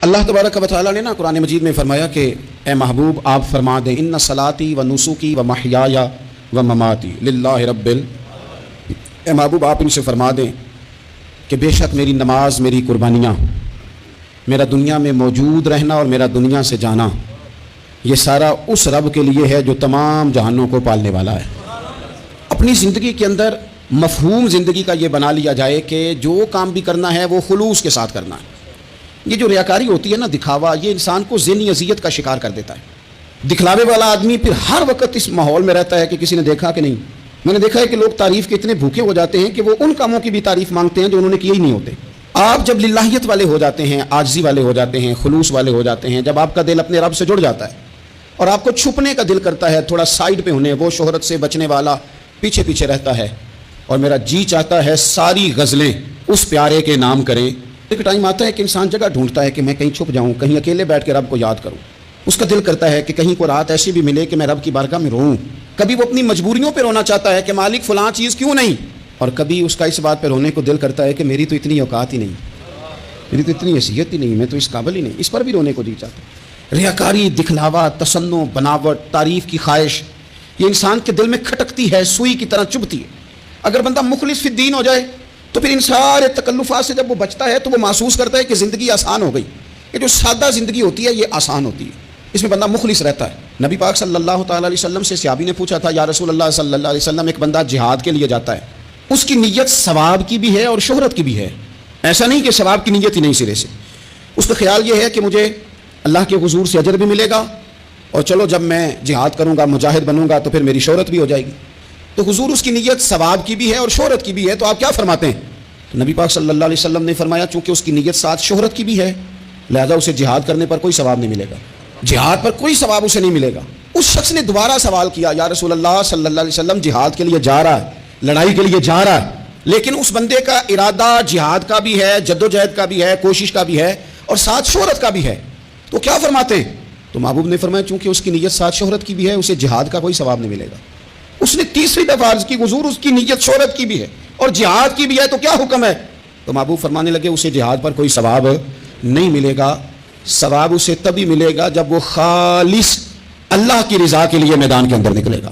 اللہ تبارک و تعالیٰ نے قرآن مجید میں فرمایا کہ اے محبوب آپ فرما دیں ان صلاتی و نسکی و محیایا و مماتی للہ رب اے محبوب آپ ان سے فرما دیں کہ بے شک میری نماز، میری قربانیاں، میرا دنیا میں موجود رہنا اور میرا دنیا سے جانا، یہ سارا اس رب کے لیے ہے جو تمام جہانوں کو پالنے والا ہے۔ اپنی زندگی کے اندر مفہوم زندگی کا یہ بنا لیا جائے کہ جو کام بھی کرنا ہے وہ خلوص کے ساتھ کرنا ہے۔ یہ جو ریاکاری ہوتی ہے نا، دکھاوا، یہ انسان کو ذہنی اذیت کا شکار کر دیتا ہے۔ دکھلاوے والا آدمی پھر ہر وقت اس ماحول میں رہتا ہے کہ کسی نے دیکھا کہ نہیں۔ میں نے دیکھا ہے کہ لوگ تعریف کے اتنے بھوکے ہو جاتے ہیں کہ وہ ان کاموں کی بھی تعریف مانگتے ہیں جو انہوں نے کیے ہی نہیں ہوتے۔ آپ جب للہیت والے ہو جاتے ہیں، عاجزی والے ہو جاتے ہیں، خلوص والے ہو جاتے ہیں، جب آپ کا دل اپنے رب سے جڑ جاتا ہے اور آپ کو چھپنے کا دل کرتا ہے، تھوڑا سائیڈ پہ ہونے، وہ شہرت سے بچنے والا پیچھے پیچھے رہتا ہے، اور میرا جی چاہتا ہے ساری غزلیں اس پیارے کے نام کریں۔ ایک ٹائم آتا ہے کہ انسان جگہ ڈھونڈتا ہے کہ میں کہیں چھپ جاؤں، کہیں اکیلے بیٹھ کے رب کو یاد کروں۔ اس کا دل کرتا ہے کہ کہیں کو رات ایسی بھی ملے کہ میں رب کی بارگاہ میں روؤں۔ کبھی وہ اپنی مجبوریوں پہ رونا چاہتا ہے کہ مالک فلاں چیز کیوں نہیں، اور کبھی اس کا اس بات پہ رونے کو دل کرتا ہے کہ میری تو اتنی اوقات ہی نہیں، میری تو اتنی حیثیت ہی نہیں، میں تو اس قابل ہی نہیں۔ اس پر بھی رونے کو جی چاہتا ہے۔ ریاکاری، دکھلاوا، تصنع، بناوٹ، تعریف کی خواہش، یہ انسان کے دل میں کھٹکتی ہے، سوئی کی طرح چبھتی ہے۔ اگر بندہ مخلص فی الدین ہو جائے تو پھر ان سارے تکلفات سے جب وہ بچتا ہے تو وہ محسوس کرتا ہے کہ زندگی آسان ہو گئی۔ یہ جو سادہ زندگی ہوتی ہے یہ آسان ہوتی ہے، اس میں بندہ مخلص رہتا ہے۔ نبی پاک صلی اللہ تعالیٰ علیہ وسلم سے صحابی نے پوچھا تھا، یا رسول اللہ صلی اللہ علیہ وسلم، ایک بندہ جہاد کے لیے جاتا ہے، اس کی نیت ثواب کی بھی ہے اور شہرت کی بھی ہے، ایسا نہیں کہ ثواب کی نیت ہی نہیں سرے سے۔ اس کا خیال یہ ہے کہ مجھے اللہ کے حضور سے اجر بھی ملے گا، اور چلو جب میں جہاد کروں گا، مجاہد بنوں گا تو پھر میری شہرت بھی ہو جائے گی۔ تو حضور اس کی نیت ثواب کی بھی ہے اور شہرت کی بھی ہے، تو آپ کیا فرماتے ہیں؟ تو نبی پاک صلی اللہ علیہ وسلم نے فرمایا چونکہ اس کی نیت ساتھ شہرت کی بھی ہے، لہذا اسے جہاد کرنے پر کوئی ثواب نہیں ملے گا، جہاد پر کوئی ثواب اسے نہیں ملے گا۔ اس شخص نے دوبارہ سوال کیا، یا رسول اللہ صلی اللہ علیہ وسلم، جہاد کے لیے جا رہا ہے، لڑائی کے لیے جا رہا ہے، لیکن اس بندے کا ارادہ جہاد کا بھی ہے، جدوجہد کا بھی ہے، کوشش کا بھی ہے، اور ساتھ شہرت کا بھی ہے، تو کیا فرماتے ہیں؟ تو محبوب نے فرمایا چونکہ اس کی نیت ساتھ شہرت کی بھی ہے، اسے جہاد کا کوئی ثواب نہیں ملے گا۔ اس نے تیسری دفعہ عرض کی، حضور اس کی نیت شہرت کی بھی ہے اور جہاد کی بھی ہے، تو کیا حکم ہے؟ تو محبوب فرمانے لگے اسے جہاد پر کوئی ثواب نہیں ملے گا، ثواب اسے تبھی ملے گا جب وہ خالص اللہ کی رضا کے لیے میدان کے اندر نکلے گا۔